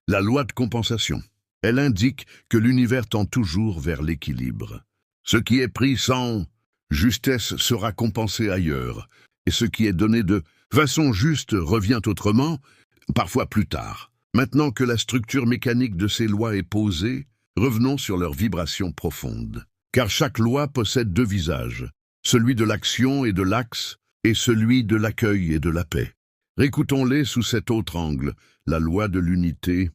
La loi de compensation. Elle indique que l'univers tend toujours vers l'équilibre. Ce qui est pris sans justesse sera compensé ailleurs, et ce qui est donné de façon juste revient autrement, parfois plus tard. Maintenant que la structure mécanique de ces lois est posée, revenons sur leur vibration profonde. Car chaque loi possède deux visages, celui de l'action et de l'axe, et celui de l'accueil et de la paix. Récoutons-les sous cet autre angle, la loi de l'unité.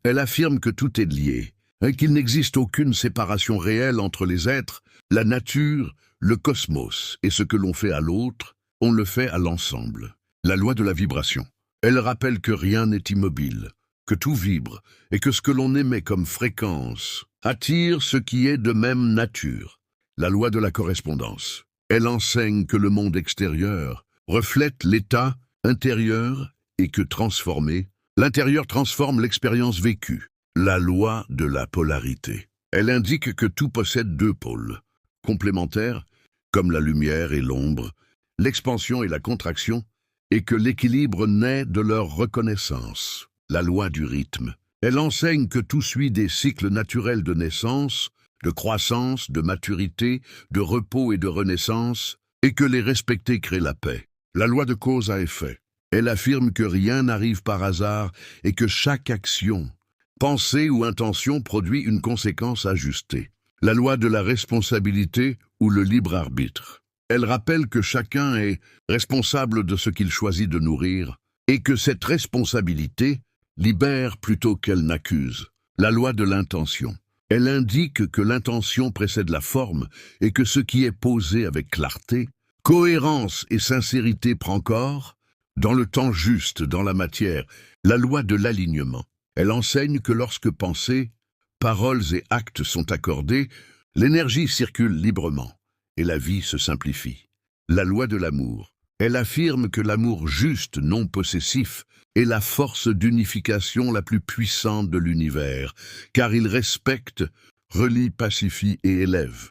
Elle affirme que tout est lié, et qu'il n'existe aucune séparation réelle entre les êtres, la nature, le cosmos, et ce que l'on fait à l'autre, on le fait à l'ensemble. La loi de la vibration. Elle rappelle que rien n'est immobile, que tout vibre, et que ce que l'on émet comme fréquence attire ce qui est de même nature. La loi de la correspondance. Elle enseigne que le monde extérieur reflète l'état intérieur et que transformé, l'intérieur transforme l'expérience vécue. La loi de la polarité. Elle indique que tout possède deux pôles, complémentaires, comme la lumière et l'ombre, l'expansion et la contraction, et que l'équilibre naît de leur reconnaissance. La loi du rythme. Elle enseigne que tout suit des cycles naturels de naissance, de croissance, de maturité, de repos et de renaissance, et que les respecter crée la paix. La loi de cause à effet. Elle affirme que rien n'arrive par hasard et que chaque action, pensée ou intention produit une conséquence ajustée. La loi de la responsabilité ou le libre arbitre. Elle rappelle que chacun est responsable de ce qu'il choisit de nourrir et que cette responsabilité libère plutôt qu'elle n'accuse. La loi de l'intention. Elle indique que l'intention précède la forme et que ce qui est posé avec clarté, cohérence et sincérité prend corps, dans le temps juste, dans la matière. La loi de l'alignement. Elle enseigne que lorsque pensées, paroles et actes sont accordés, l'énergie circule librement et la vie se simplifie. La loi de l'amour. Elle affirme que l'amour juste, non possessif, est la force d'unification la plus puissante de l'univers, car il respecte, relie, pacifie et élève.